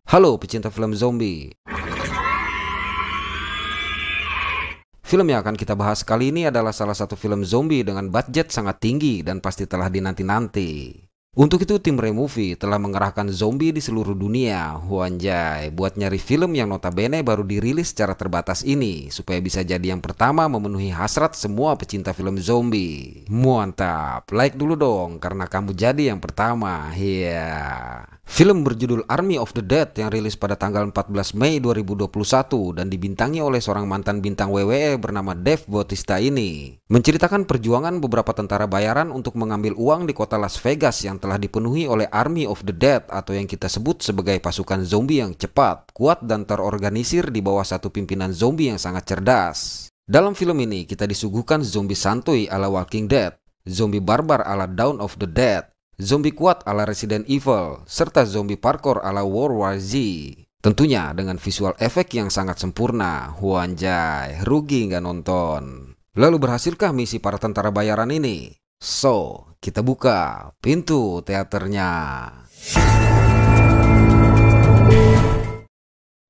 Halo pecinta film zombie. Film yang akan kita bahas kali ini adalah salah satu film zombie dengan budget sangat tinggi dan pasti telah dinanti-nanti. Untuk itu tim Removie telah mengerahkan zombie di seluruh dunia, wanjay, buat nyari film yang notabene baru dirilis secara terbatas ini, supaya bisa jadi yang pertama memenuhi hasrat semua pecinta film zombie. Mantap, like dulu dong karena kamu jadi yang pertama, Film berjudul Army of the Dead yang rilis pada tanggal 14 Mei 2021 dan dibintangi oleh seorang mantan bintang WWE bernama Dave Bautista ini, menceritakan perjuangan beberapa tentara bayaran untuk mengambil uang di kota Las Vegas yang telah dipenuhi oleh Army of the Dead atau yang kita sebut sebagai pasukan zombie yang cepat, kuat dan terorganisir di bawah satu pimpinan zombie yang sangat cerdas. Dalam film ini kita disuguhkan zombie santuy ala Walking Dead, zombie barbar ala Dawn of the Dead, zombie kuat ala Resident Evil, serta zombie parkour ala World War Z. Tentunya dengan visual efek yang sangat sempurna. Wanjay, rugi nggak nonton. Lalu berhasilkah misi para tentara bayaran ini? So, kita buka pintu teaternya.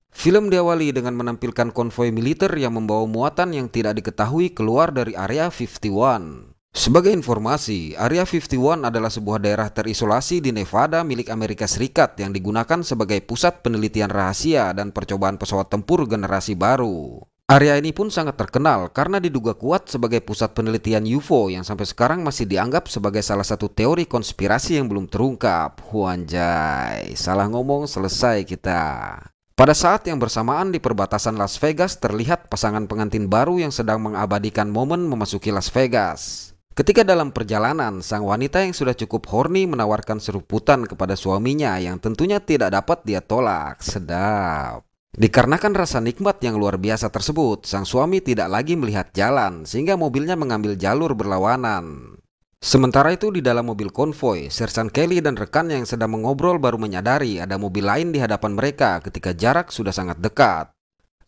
Film diawali dengan menampilkan konvoi militer yang membawa muatan yang tidak diketahui keluar dari Area 51. Sebagai informasi, Area 51 adalah sebuah daerah terisolasi di Nevada milik Amerika Serikat yang digunakan sebagai pusat penelitian rahasia dan percobaan pesawat tempur generasi baru. Area ini pun sangat terkenal karena diduga kuat sebagai pusat penelitian UFO yang sampai sekarang masih dianggap sebagai salah satu teori konspirasi yang belum terungkap. Wanjay, salah ngomong selesai kita. Pada saat yang bersamaan di perbatasan Las Vegas terlihat pasangan pengantin baru yang sedang mengabadikan momen memasuki Las Vegas. Ketika dalam perjalanan, sang wanita yang sudah cukup horny menawarkan seruputan kepada suaminya yang tentunya tidak dapat dia tolak. Sedap. Dikarenakan rasa nikmat yang luar biasa tersebut, sang suami tidak lagi melihat jalan sehingga mobilnya mengambil jalur berlawanan. Sementara itu di dalam mobil konvoi, Sersan Kelly dan rekannya yang sedang mengobrol baru menyadari ada mobil lain di hadapan mereka ketika jarak sudah sangat dekat.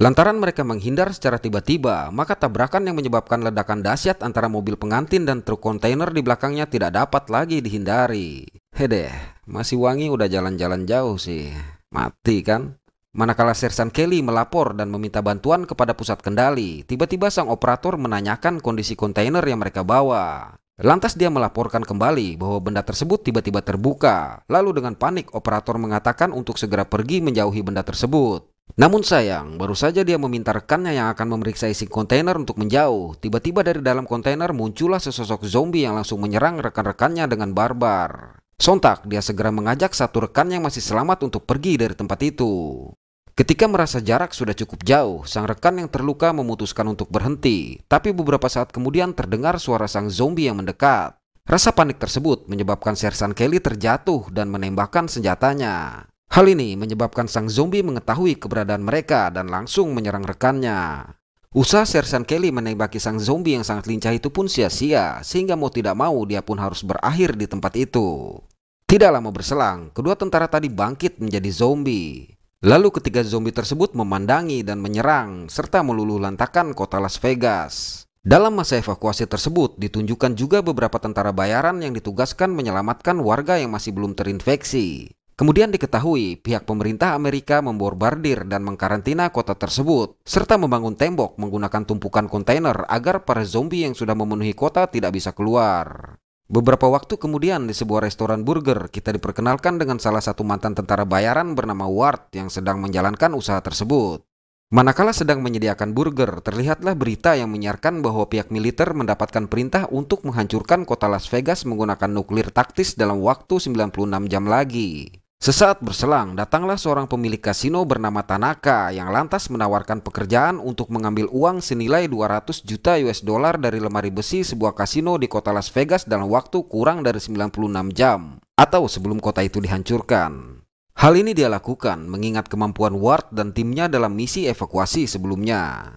Lantaran mereka menghindar secara tiba-tiba, maka tabrakan yang menyebabkan ledakan dahsyat antara mobil pengantin dan truk kontainer di belakangnya tidak dapat lagi dihindari. Hedeh, masih wangi udah jalan-jalan jauh sih. Mati kan? Manakala Sersan Kelly melapor dan meminta bantuan kepada pusat kendali, tiba-tiba sang operator menanyakan kondisi kontainer yang mereka bawa. Lantas dia melaporkan kembali bahwa benda tersebut tiba-tiba terbuka. Lalu dengan panik operator mengatakan untuk segera pergi menjauhi benda tersebut. Namun sayang, baru saja dia meminta rekannya yang akan memeriksa isi kontainer untuk menjauh. Tiba-tiba dari dalam kontainer muncullah sesosok zombie yang langsung menyerang rekan-rekannya dengan barbar. Sontak dia segera mengajak satu rekan yang masih selamat untuk pergi dari tempat itu. Ketika merasa jarak sudah cukup jauh, sang rekan yang terluka memutuskan untuk berhenti. Tapi beberapa saat kemudian terdengar suara sang zombie yang mendekat. Rasa panik tersebut menyebabkan Sersan Kelly terjatuh dan menembakkan senjatanya. Hal ini menyebabkan sang zombie mengetahui keberadaan mereka dan langsung menyerang rekannya. Usaha Sersan Kelly menembaki sang zombie yang sangat lincah itu pun sia-sia, sehingga mau tidak mau dia pun harus berakhir di tempat itu. Tidak lama berselang, kedua tentara tadi bangkit menjadi zombie. Lalu ketiga zombie tersebut memandangi dan menyerang, serta meluluh lantakan kota Las Vegas. Dalam masa evakuasi tersebut, ditunjukkan juga beberapa tentara bayaran yang ditugaskan menyelamatkan warga yang masih belum terinfeksi. Kemudian diketahui pihak pemerintah Amerika memborbardir dan mengkarantina kota tersebut, serta membangun tembok menggunakan tumpukan kontainer agar para zombie yang sudah memenuhi kota tidak bisa keluar. Beberapa waktu kemudian di sebuah restoran burger, kita diperkenalkan dengan salah satu mantan tentara bayaran bernama Ward yang sedang menjalankan usaha tersebut. Manakala sedang menyediakan burger, terlihatlah berita yang menyiarkan bahwa pihak militer mendapatkan perintah untuk menghancurkan kota Las Vegas menggunakan nuklir taktis dalam waktu 96 jam lagi. Sesaat berselang, datanglah seorang pemilik kasino bernama Tanaka yang lantas menawarkan pekerjaan untuk mengambil uang senilai 200 juta US dollar dari lemari besi sebuah kasino di kota Las Vegas dalam waktu kurang dari 96 jam, atau sebelum kota itu dihancurkan. Hal ini dia lakukan mengingat kemampuan Ward dan timnya dalam misi evakuasi sebelumnya.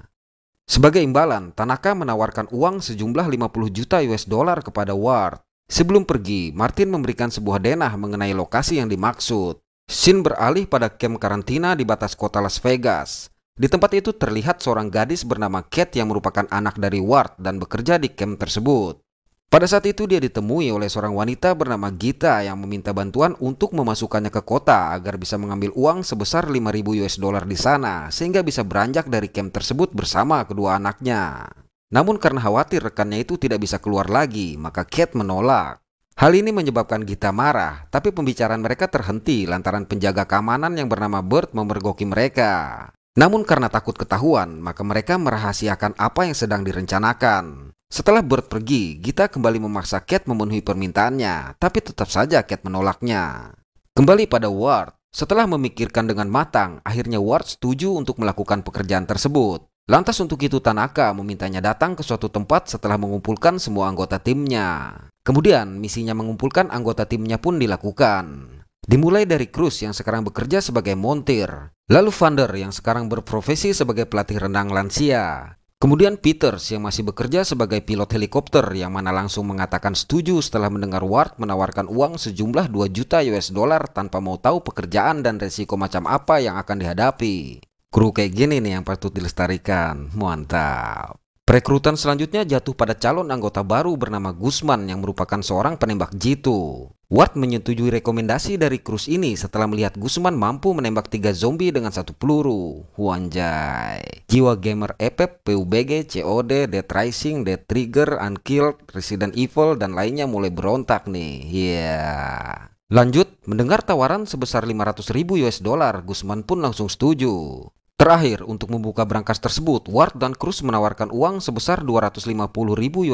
Sebagai imbalan, Tanaka menawarkan uang sejumlah 50 juta US dollar kepada Ward. Sebelum pergi, Martin memberikan sebuah denah mengenai lokasi yang dimaksud. Scene beralih pada camp karantina di batas kota Las Vegas. Di tempat itu terlihat seorang gadis bernama Kate yang merupakan anak dari Ward dan bekerja di camp tersebut. Pada saat itu dia ditemui oleh seorang wanita bernama Gita yang meminta bantuan untuk memasukkannya ke kota agar bisa mengambil uang sebesar 5.000 US dollar di sana sehingga bisa beranjak dari camp tersebut bersama kedua anaknya. Namun karena khawatir rekannya itu tidak bisa keluar lagi, maka Kate menolak. Hal ini menyebabkan Gita marah, tapi pembicaraan mereka terhenti lantaran penjaga keamanan yang bernama Bert memergoki mereka. Namun karena takut ketahuan, maka mereka merahasiakan apa yang sedang direncanakan. Setelah Bert pergi, Gita kembali memaksa Kate memenuhi permintaannya, tapi tetap saja Kate menolaknya. Kembali pada Ward, setelah memikirkan dengan matang, akhirnya Ward setuju untuk melakukan pekerjaan tersebut. Lantas untuk itu Tanaka memintanya datang ke suatu tempat setelah mengumpulkan semua anggota timnya. Kemudian misinya mengumpulkan anggota timnya pun dilakukan. Dimulai dari Cruz yang sekarang bekerja sebagai montir, lalu Vander yang sekarang berprofesi sebagai pelatih renang lansia. Kemudian Peters yang masih bekerja sebagai pilot helikopter yang mana langsung mengatakan setuju setelah mendengar Ward menawarkan uang sejumlah 2 juta US dollar tanpa mau tahu pekerjaan dan resiko macam apa yang akan dihadapi. Kru kayak gini nih yang patut dilestarikan, mantap. Perekrutan selanjutnya jatuh pada calon anggota baru bernama Guzman yang merupakan seorang penembak jitu. Ward menyetujui rekomendasi dari Cruz ini setelah melihat Guzman mampu menembak 3 zombie dengan 1 peluru. Wanjay. Jiwa gamer EPEP, PUBG, COD, Dead Rising, Dead Trigger, Unkilled, Resident Evil, dan lainnya mulai berontak nih. Yeah. Lanjut, mendengar tawaran sebesar 500.000 US dollar, Guzman pun langsung setuju. Terakhir, untuk membuka brankas tersebut, Ward dan Cruz menawarkan uang sebesar 250.000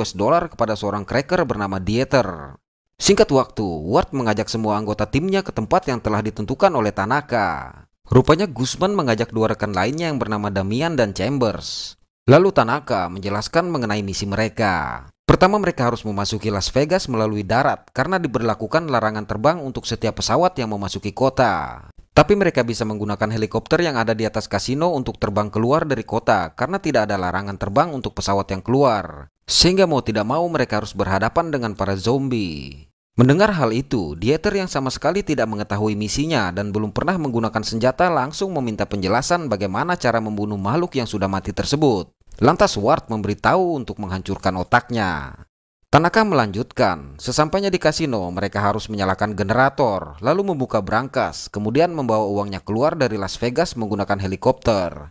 US dollar kepada seorang cracker bernama Dieter. Singkat waktu, Ward mengajak semua anggota timnya ke tempat yang telah ditentukan oleh Tanaka. Rupanya Guzman mengajak 2 rekan lainnya yang bernama Damian dan Chambers. Lalu Tanaka menjelaskan mengenai misi mereka. Pertama, mereka harus memasuki Las Vegas melalui darat karena diberlakukan larangan terbang untuk setiap pesawat yang memasuki kota. Tapi mereka bisa menggunakan helikopter yang ada di atas kasino untuk terbang keluar dari kota karena tidak ada larangan terbang untuk pesawat yang keluar. Sehingga mau tidak mau mereka harus berhadapan dengan para zombie. Mendengar hal itu, Dieter yang sama sekali tidak mengetahui misinya dan belum pernah menggunakan senjata langsung meminta penjelasan bagaimana cara membunuh makhluk yang sudah mati tersebut. Lantas Ward memberitahu untuk menghancurkan otaknya. Tanaka melanjutkan, sesampainya di kasino mereka harus menyalakan generator, lalu membuka brankas, kemudian membawa uangnya keluar dari Las Vegas menggunakan helikopter.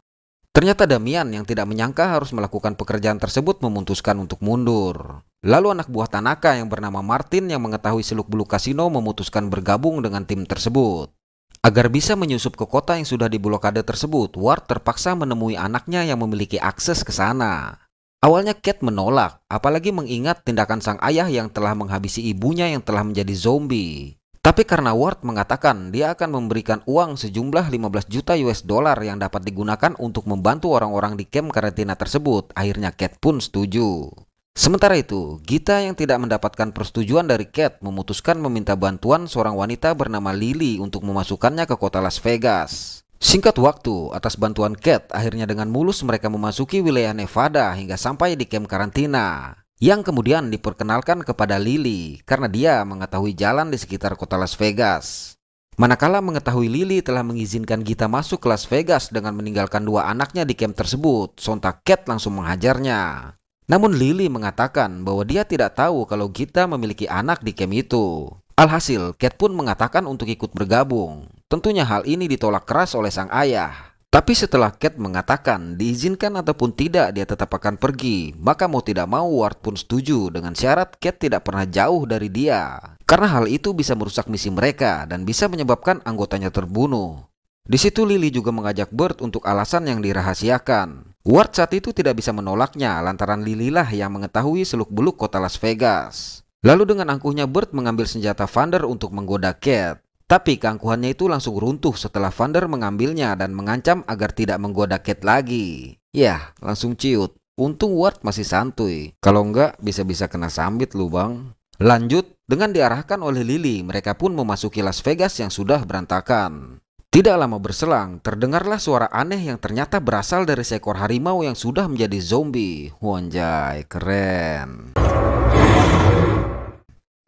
Ternyata Damian yang tidak menyangka harus melakukan pekerjaan tersebut memutuskan untuk mundur. Lalu anak buah Tanaka yang bernama Martin yang mengetahui seluk-beluk kasino memutuskan bergabung dengan tim tersebut. Agar bisa menyusup ke kota yang sudah diblokade tersebut, Ward terpaksa menemui anaknya yang memiliki akses ke sana. Awalnya Kate menolak, apalagi mengingat tindakan sang ayah yang telah menghabisi ibunya yang telah menjadi zombie. Tapi karena Ward mengatakan dia akan memberikan uang sejumlah 15 juta US dollar yang dapat digunakan untuk membantu orang-orang di camp karantina tersebut, akhirnya Kate pun setuju. Sementara itu, Gita yang tidak mendapatkan persetujuan dari Kate memutuskan meminta bantuan seorang wanita bernama Lily untuk memasukkannya ke kota Las Vegas. Singkat waktu, atas bantuan Kate, akhirnya dengan mulus mereka memasuki wilayah Nevada hingga sampai di camp karantina. Yang kemudian diperkenalkan kepada Lily karena dia mengetahui jalan di sekitar kota Las Vegas. Manakala mengetahui Lily telah mengizinkan Gita masuk ke Las Vegas dengan meninggalkan 2 anaknya di camp tersebut, sontak Kate langsung menghajarnya. Namun Lily mengatakan bahwa dia tidak tahu kalau Gita memiliki anak di camp itu. Alhasil, Kate pun mengatakan untuk ikut bergabung. Tentunya hal ini ditolak keras oleh sang ayah. Tapi setelah Kate mengatakan diizinkan ataupun tidak dia tetap akan pergi, maka mau tidak mau Ward pun setuju dengan syarat Kate tidak pernah jauh dari dia. Karena hal itu bisa merusak misi mereka dan bisa menyebabkan anggotanya terbunuh. Di situ Lily juga mengajak Bert untuk alasan yang dirahasiakan. Ward saat itu tidak bisa menolaknya lantaran Lily lah yang mengetahui seluk-beluk kota Las Vegas. Lalu dengan angkuhnya Bert mengambil senjata Vander untuk menggoda Kate. Tapi keangkuhannya itu langsung runtuh setelah Vander mengambilnya dan mengancam agar tidak menggoda Kate lagi. Yah, langsung ciut. Untung Ward masih santuy. Kalau enggak, bisa-bisa kena sambit lu bang. Lanjut, dengan diarahkan oleh Lily, mereka pun memasuki Las Vegas yang sudah berantakan. Tidak lama berselang, terdengarlah suara aneh yang ternyata berasal dari seekor harimau yang sudah menjadi zombie. Wanjay, keren.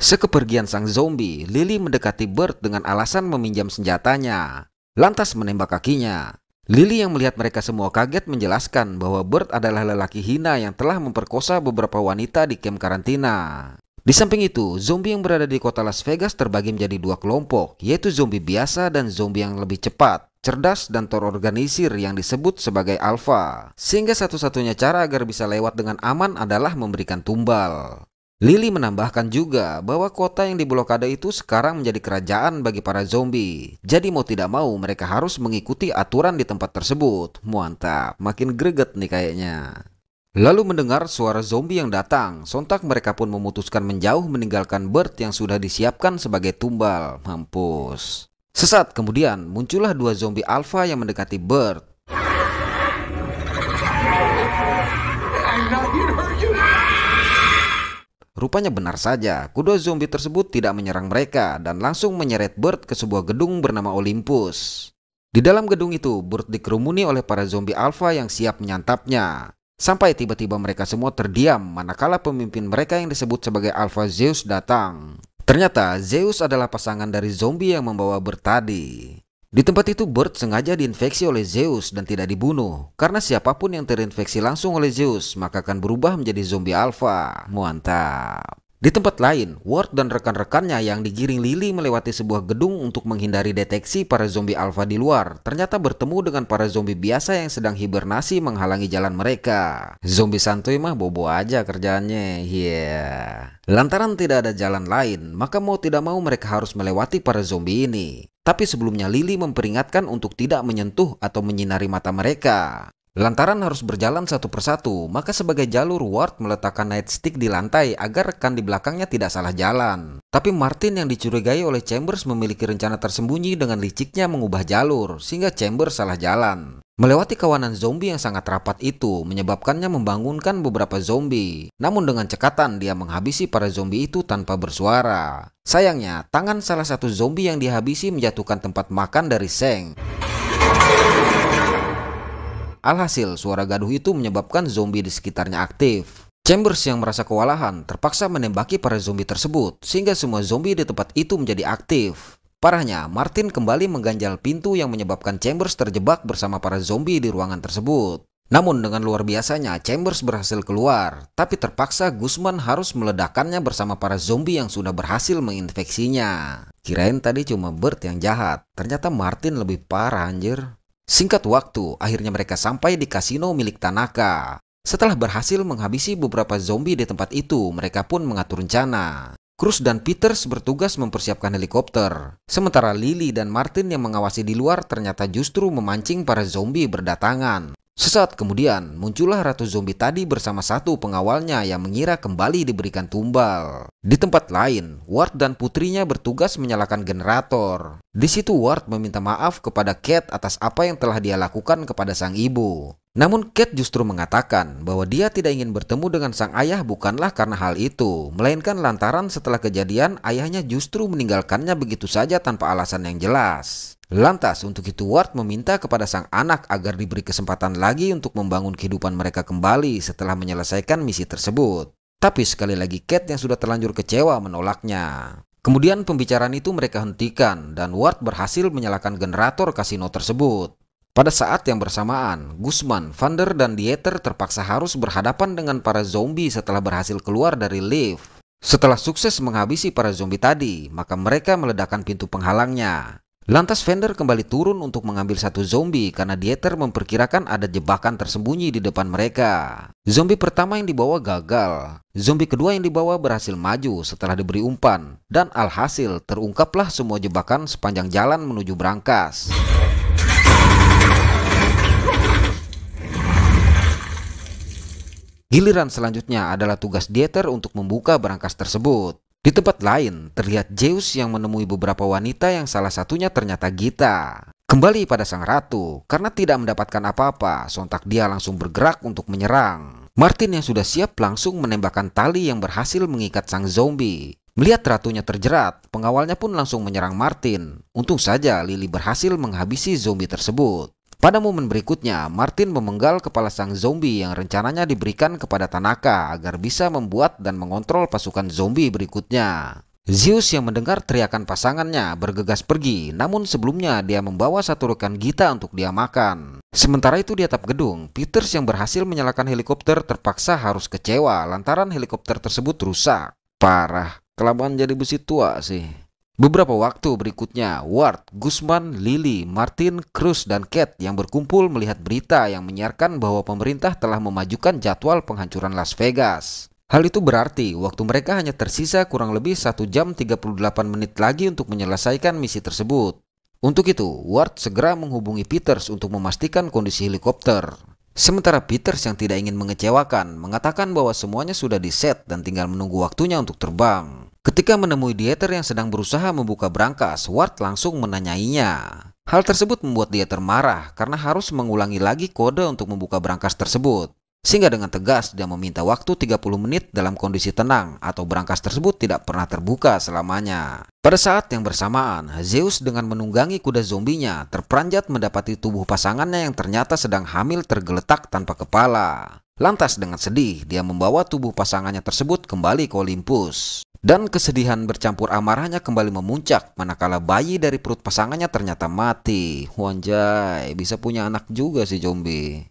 Sekepergian sang zombie, Lily mendekati Bert dengan alasan meminjam senjatanya, lantas menembak kakinya. Lily yang melihat mereka semua kaget menjelaskan bahwa Bert adalah lelaki hina yang telah memperkosa beberapa wanita di camp karantina. Di samping itu, zombie yang berada di kota Las Vegas terbagi menjadi dua kelompok, yaitu zombie biasa dan zombie yang lebih cepat, cerdas, dan terorganisir yang disebut sebagai alpha. Sehingga satu-satunya cara agar bisa lewat dengan aman adalah memberikan tumbal. Lily menambahkan juga bahwa kota yang diblokade itu sekarang menjadi kerajaan bagi para zombie. Jadi mau tidak mau mereka harus mengikuti aturan di tempat tersebut. Mantap, makin greget nih kayaknya. Lalu mendengar suara zombie yang datang, sontak mereka pun memutuskan menjauh meninggalkan Bert yang sudah disiapkan sebagai tumbal. Mampus. Sesaat kemudian muncullah dua zombie alpha yang mendekati Bert. Rupanya benar saja, kedua zombie tersebut tidak menyerang mereka dan langsung menyeret Bert ke sebuah gedung bernama Olympus. Di dalam gedung itu, Bert dikerumuni oleh para zombie alpha yang siap menyantapnya. Sampai tiba-tiba mereka semua terdiam manakala pemimpin mereka yang disebut sebagai Alpha Zeus datang. Ternyata Zeus adalah pasangan dari zombie yang membawa Bert tadi. Di tempat itu Bert sengaja diinfeksi oleh Zeus dan tidak dibunuh. Karena siapapun yang terinfeksi langsung oleh Zeus maka akan berubah menjadi zombie alpha. Mantap. Di tempat lain, Ward dan rekan-rekannya yang digiring Lily melewati sebuah gedung untuk menghindari deteksi para zombie alpha di luar, ternyata bertemu dengan para zombie biasa yang sedang hibernasi menghalangi jalan mereka. Zombie santuy mah bobo aja kerjaannya, Lantaran tidak ada jalan lain, maka mau tidak mau mereka harus melewati para zombie ini. Tapi sebelumnya Lily memperingatkan untuk tidak menyentuh atau menyinari mata mereka. Lantaran harus berjalan satu persatu, maka sebagai jalur Ward meletakkan nightstick di lantai agar rekan di belakangnya tidak salah jalan. Tapi Martin yang dicurigai oleh Chambers memiliki rencana tersembunyi dengan liciknya mengubah jalur, sehingga Chambers salah jalan. Melewati kawanan zombie yang sangat rapat itu menyebabkannya membangunkan beberapa zombie. Namun dengan cekatan dia menghabisi para zombie itu tanpa bersuara. Sayangnya, tangan salah satu zombie yang dihabisi menjatuhkan tempat makan dari Seng. Alhasil, suara gaduh itu menyebabkan zombie di sekitarnya aktif. Chambers yang merasa kewalahan terpaksa menembaki para zombie tersebut, sehingga semua zombie di tempat itu menjadi aktif. Parahnya, Martin kembali mengganjal pintu yang menyebabkan Chambers terjebak bersama para zombie di ruangan tersebut. Namun dengan luar biasanya, Chambers berhasil keluar, tapi terpaksa Guzman harus meledakkannya bersama para zombie yang sudah berhasil menginfeksinya. Kirain tadi cuma Bert yang jahat, ternyata Martin lebih parah anjir. Singkat waktu, akhirnya mereka sampai di kasino milik Tanaka. Setelah berhasil menghabisi beberapa zombie di tempat itu, mereka pun mengatur rencana. Cruz dan Peters bertugas mempersiapkan helikopter. Sementara Lily dan Martin yang mengawasi di luar ternyata justru memancing para zombie berdatangan. Sesaat kemudian, muncullah Ratu Zombie tadi bersama satu pengawalnya yang mengira kembali diberikan tumbal. Di tempat lain, Ward dan putrinya bertugas menyalakan generator. Di situ Ward meminta maaf kepada Kate atas apa yang telah dia lakukan kepada sang ibu. Namun Kate justru mengatakan bahwa dia tidak ingin bertemu dengan sang ayah bukanlah karena hal itu, melainkan lantaran setelah kejadian ayahnya justru meninggalkannya begitu saja tanpa alasan yang jelas. Lantas untuk itu Ward meminta kepada sang anak agar diberi kesempatan lagi untuk membangun kehidupan mereka kembali setelah menyelesaikan misi tersebut. Tapi sekali lagi Kate yang sudah terlanjur kecewa menolaknya. Kemudian pembicaraan itu mereka hentikan dan Ward berhasil menyalakan generator kasino tersebut. Pada saat yang bersamaan, Guzman, Vander, dan Dieter terpaksa harus berhadapan dengan para zombie setelah berhasil keluar dari lift. Setelah sukses menghabisi para zombie tadi, maka mereka meledakkan pintu penghalangnya. Lantas Vander kembali turun untuk mengambil satu zombie karena Dieter memperkirakan ada jebakan tersembunyi di depan mereka. Zombie pertama yang dibawa gagal. Zombie kedua yang dibawa berhasil maju setelah diberi umpan. Dan alhasil terungkaplah semua jebakan sepanjang jalan menuju brankas. Giliran selanjutnya adalah tugas Dieter untuk membuka brankas tersebut. Di tempat lain, terlihat Zeus yang menemui beberapa wanita yang salah satunya ternyata Gita. Kembali pada sang ratu, karena tidak mendapatkan apa-apa, sontak dia langsung bergerak untuk menyerang. Martin yang sudah siap langsung menembakkan tali yang berhasil mengikat sang zombie. Melihat ratunya terjerat, pengawalnya pun langsung menyerang Martin. Untung saja Lily berhasil menghabisi zombie tersebut. Pada momen berikutnya, Martin memenggal kepala sang zombie yang rencananya diberikan kepada Tanaka agar bisa membuat dan mengontrol pasukan zombie berikutnya. Zeus yang mendengar teriakan pasangannya bergegas pergi, namun sebelumnya dia membawa satu rekan Gita untuk dia makan. Sementara itu di atap gedung, Peters yang berhasil menyalakan helikopter terpaksa harus kecewa lantaran helikopter tersebut rusak. Parah, kelamaan jadi besi tua sih. Beberapa waktu berikutnya, Ward, Guzman, Lily, Martin, Cruz, dan Kate yang berkumpul melihat berita yang menyiarkan bahwa pemerintah telah memajukan jadwal penghancuran Las Vegas. Hal itu berarti waktu mereka hanya tersisa kurang lebih 1 jam 38 menit lagi untuk menyelesaikan misi tersebut. Untuk itu, Ward segera menghubungi Peters untuk memastikan kondisi helikopter. Sementara Peters yang tidak ingin mengecewakan, mengatakan bahwa semuanya sudah di-set dan tinggal menunggu waktunya untuk terbang. Ketika menemui Dieter yang sedang berusaha membuka brankas, Ward langsung menanyainya. Hal tersebut membuat Dieter marah karena harus mengulangi lagi kode untuk membuka brankas tersebut. Sehingga dengan tegas dia meminta waktu 30 menit dalam kondisi tenang atau brankas tersebut tidak pernah terbuka selamanya. Pada saat yang bersamaan, Zeus dengan menunggangi kuda zombinya terperanjat mendapati tubuh pasangannya yang ternyata sedang hamil tergeletak tanpa kepala. Lantas dengan sedih, dia membawa tubuh pasangannya tersebut kembali ke Olympus. Dan kesedihan bercampur amarahnya kembali memuncak manakala bayi dari perut pasangannya ternyata mati. Wanjay, bisa punya anak juga si zombie.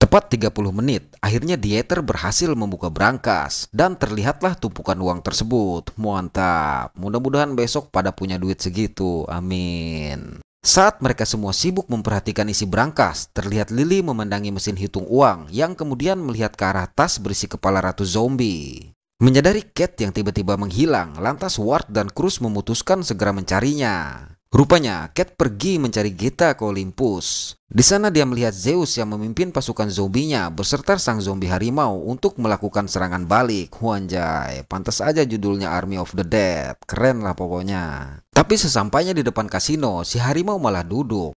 Tepat 30 menit, akhirnya Dieter berhasil membuka brankas dan terlihatlah tumpukan uang tersebut. Mantap, mudah-mudahan besok pada punya duit segitu, amin. Saat mereka semua sibuk memperhatikan isi brankas, terlihat Lily memandangi mesin hitung uang yang kemudian melihat ke arah tas berisi kepala ratu zombie. Menyadari Kate yang tiba-tiba menghilang, lantas Ward dan Cruz memutuskan segera mencarinya. Rupanya, Kate pergi mencari Geta ke Olympus. Di sana dia melihat Zeus yang memimpin pasukan zombinya beserta sang zombie harimau untuk melakukan serangan balik. Wanjay, pantas aja judulnya Army of the Dead. Keren lah pokoknya. Tapi sesampainya di depan kasino, si harimau malah duduk.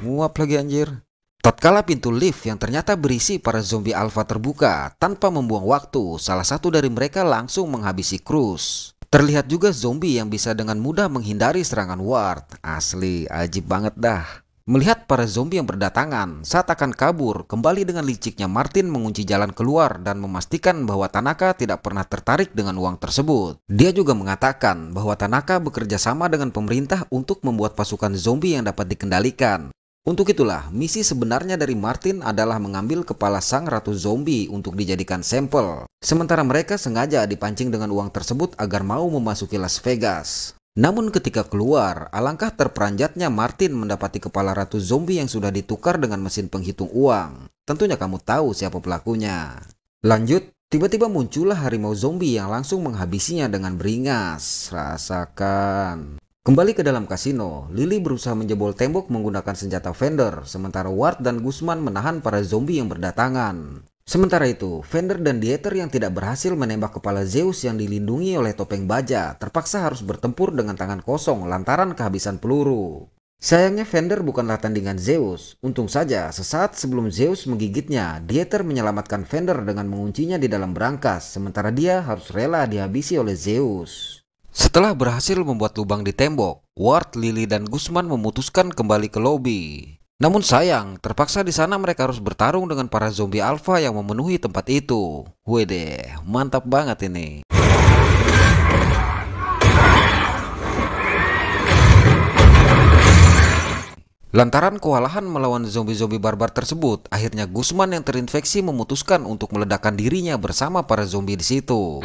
Nguap lagi anjir. Tatkala pintu lift yang ternyata berisi para zombie alpha terbuka, tanpa membuang waktu, salah satu dari mereka langsung menghabisi Cruz. Terlihat juga zombie yang bisa dengan mudah menghindari serangan Ward. Asli, ajib banget dah. Melihat para zombie yang berdatangan, saat akan kabur, kembali dengan liciknya Martin mengunci jalan keluar dan memastikan bahwa Tanaka tidak pernah tertarik dengan uang tersebut. Dia juga mengatakan bahwa Tanaka bekerja sama dengan pemerintah untuk membuat pasukan zombie yang dapat dikendalikan. Untuk itulah, misi sebenarnya dari Martin adalah mengambil kepala sang ratu zombie untuk dijadikan sampel. Sementara mereka sengaja dipancing dengan uang tersebut agar mau memasuki Las Vegas. Namun ketika keluar, alangkah terperanjatnya Martin mendapati kepala ratu zombie yang sudah ditukar dengan mesin penghitung uang. Tentunya kamu tahu siapa pelakunya. Lanjut, tiba-tiba muncullah harimau zombie yang langsung menghabisinya dengan beringas. Rasakan. Kembali ke dalam kasino, Lily berusaha menjebol tembok menggunakan senjata Fender, sementara Ward dan Guzman menahan para zombie yang berdatangan. Sementara itu, Fender dan Dieter yang tidak berhasil menembak kepala Zeus yang dilindungi oleh topeng baja, terpaksa harus bertempur dengan tangan kosong lantaran kehabisan peluru. Sayangnya Fender bukanlah tandingan Zeus. Untung saja, sesaat sebelum Zeus menggigitnya, Dieter menyelamatkan Fender dengan menguncinya di dalam brankas, sementara dia harus rela dihabisi oleh Zeus. Setelah berhasil membuat lubang di tembok, Ward, Lily, dan Guzman memutuskan kembali ke lobi. Namun sayang, terpaksa di sana mereka harus bertarung dengan para zombie alpha yang memenuhi tempat itu. Wede, mantap banget ini. Lantaran kewalahan melawan zombie-zombie barbar tersebut, akhirnya Guzman yang terinfeksi memutuskan untuk meledakkan dirinya bersama para zombie di situ.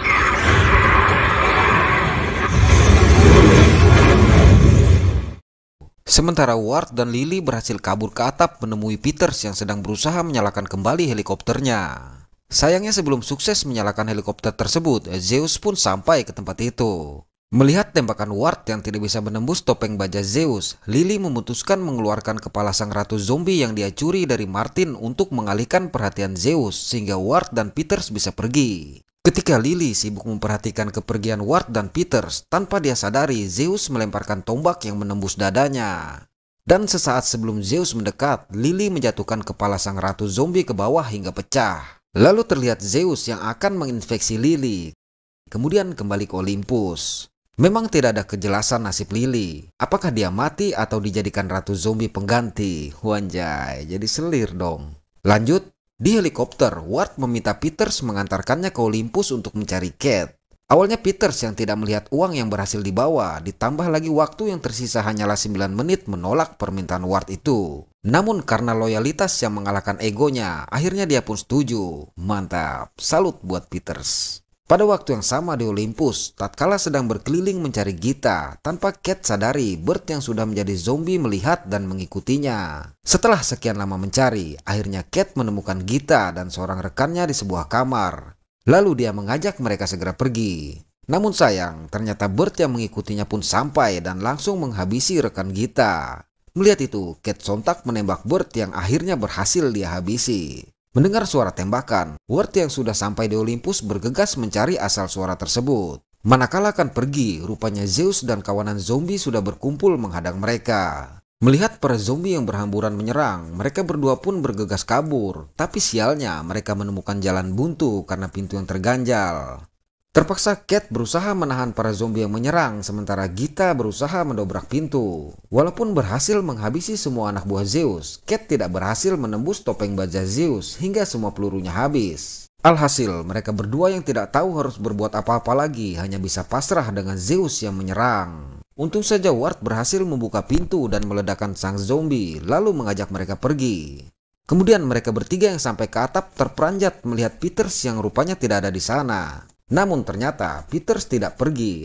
Sementara Ward dan Lily berhasil kabur ke atap menemui Peters yang sedang berusaha menyalakan kembali helikopternya. Sayangnya sebelum sukses menyalakan helikopter tersebut, Zeus pun sampai ke tempat itu. Melihat tembakan Ward yang tidak bisa menembus topeng baja Zeus, Lily memutuskan mengeluarkan kepala sang ratu zombie yang dia curi dari Martin untuk mengalihkan perhatian Zeus sehingga Ward dan Peters bisa pergi. Ketika Lily sibuk memperhatikan kepergian Ward dan Peters, tanpa dia sadari Zeus melemparkan tombak yang menembus dadanya. Dan sesaat sebelum Zeus mendekat, Lily menjatuhkan kepala sang ratu zombie ke bawah hingga pecah. Lalu terlihat Zeus yang akan menginfeksi Lily, kemudian kembali ke Olympus. Memang tidak ada kejelasan nasib Lily, apakah dia mati atau dijadikan ratu zombie pengganti. Wanjay, jadi selir dong. Lanjut. Di helikopter, Ward meminta Peters mengantarkannya ke Olympus untuk mencari Kate. Awalnya Peters yang tidak melihat uang yang berhasil dibawa, ditambah lagi waktu yang tersisa hanyalah 9 menit menolak permintaan Ward itu. Namun karena loyalitas yang mengalahkan egonya, akhirnya dia pun setuju. Mantap, salut buat Peters. Pada waktu yang sama di Olympus, tatkala sedang berkeliling mencari Gita, tanpa Cat sadari, Bert yang sudah menjadi zombie melihat dan mengikutinya. Setelah sekian lama mencari, akhirnya Cat menemukan Gita dan seorang rekannya di sebuah kamar. Lalu dia mengajak mereka segera pergi. Namun sayang, ternyata Bert yang mengikutinya pun sampai dan langsung menghabisi rekan Gita. Melihat itu, Cat sontak menembak Bert yang akhirnya berhasil dia habisi. Mendengar suara tembakan, Ward yang sudah sampai di Olympus bergegas mencari asal suara tersebut. Manakala akan pergi, rupanya Zeus dan kawanan zombie sudah berkumpul menghadang mereka. Melihat para zombie yang berhamburan menyerang, mereka berdua pun bergegas kabur. Tapi sialnya, mereka menemukan jalan buntu karena pintu yang terganjal. Terpaksa Cat berusaha menahan para zombie yang menyerang, sementara Gita berusaha mendobrak pintu. Walaupun berhasil menghabisi semua anak buah Zeus, Cat tidak berhasil menembus topeng baja Zeus hingga semua pelurunya habis. Alhasil, mereka berdua yang tidak tahu harus berbuat apa-apa lagi hanya bisa pasrah dengan Zeus yang menyerang. Untung saja Ward berhasil membuka pintu dan meledakkan sang zombie, lalu mengajak mereka pergi. Kemudian mereka bertiga yang sampai ke atap terperanjat melihat Peters yang rupanya tidak ada di sana. Namun ternyata Peters tidak pergi,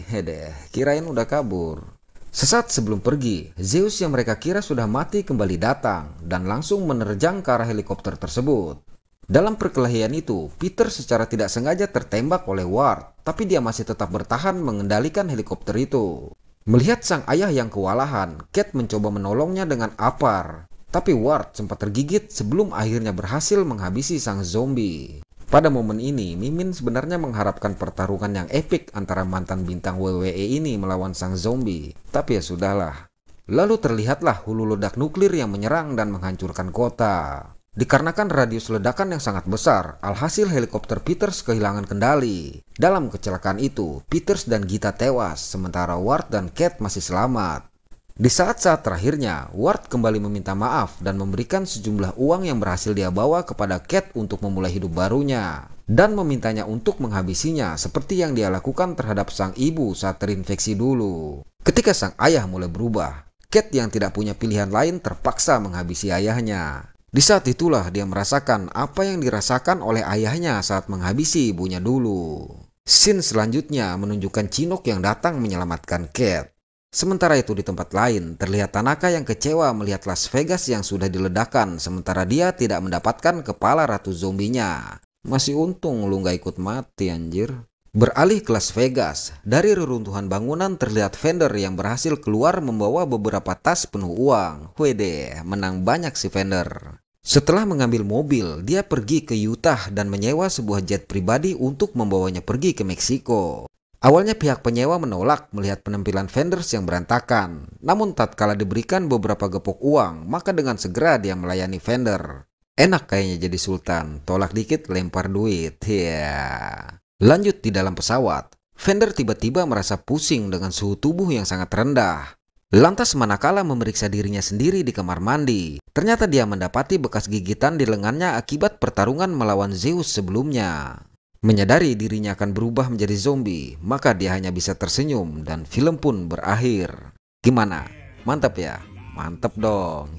kirain udah kabur. Sesaat sebelum pergi, Zeus yang mereka kira sudah mati kembali datang dan langsung menerjang ke arah helikopter tersebut. Dalam perkelahian itu, Peters secara tidak sengaja tertembak oleh Ward, tapi dia masih tetap bertahan mengendalikan helikopter itu. Melihat sang ayah yang kewalahan, Cat mencoba menolongnya dengan apar. Tapi Ward sempat tergigit sebelum akhirnya berhasil menghabisi sang zombie. Pada momen ini, Mimin sebenarnya mengharapkan pertarungan yang epik antara mantan bintang WWE ini melawan sang zombie. Tapi ya sudahlah. Lalu terlihatlah hulu ledak nuklir yang menyerang dan menghancurkan kota. Dikarenakan radius ledakan yang sangat besar, alhasil helikopter Peters kehilangan kendali. Dalam kecelakaan itu, Peters dan Gita tewas, sementara Ward dan Cat masih selamat. Di saat-saat terakhirnya, Ward kembali meminta maaf dan memberikan sejumlah uang yang berhasil dia bawa kepada Cat untuk memulai hidup barunya. Dan memintanya untuk menghabisinya seperti yang dia lakukan terhadap sang ibu saat terinfeksi dulu. Ketika sang ayah mulai berubah, Cat yang tidak punya pilihan lain terpaksa menghabisi ayahnya. Di saat itulah dia merasakan apa yang dirasakan oleh ayahnya saat menghabisi ibunya dulu. Scene selanjutnya menunjukkan Chinook yang datang menyelamatkan Cat. Sementara itu di tempat lain, terlihat Tanaka yang kecewa melihat Las Vegas yang sudah diledakkan, sementara dia tidak mendapatkan kepala ratu zombinya. Masih untung lu gak ikut mati anjir. Beralih ke Las Vegas, dari reruntuhan bangunan terlihat vendor yang berhasil keluar membawa beberapa tas penuh uang. Wede, menang banyak si vendor. Setelah mengambil mobil, dia pergi ke Utah dan menyewa sebuah jet pribadi untuk membawanya pergi ke Meksiko. Awalnya pihak penyewa menolak melihat penampilan vendors yang berantakan. Namun tatkala diberikan beberapa gepok uang, maka dengan segera dia melayani vendor. Enak kayaknya jadi sultan, tolak dikit lempar duit. Lanjut di dalam pesawat, vendor tiba-tiba merasa pusing dengan suhu tubuh yang sangat rendah. Lantas manakala memeriksa dirinya sendiri di kamar mandi, ternyata dia mendapati bekas gigitan di lengannya akibat pertarungan melawan Zeus sebelumnya. Menyadari dirinya akan berubah menjadi zombie, maka dia hanya bisa tersenyum dan film pun berakhir. Gimana? Mantap ya? Mantap dong.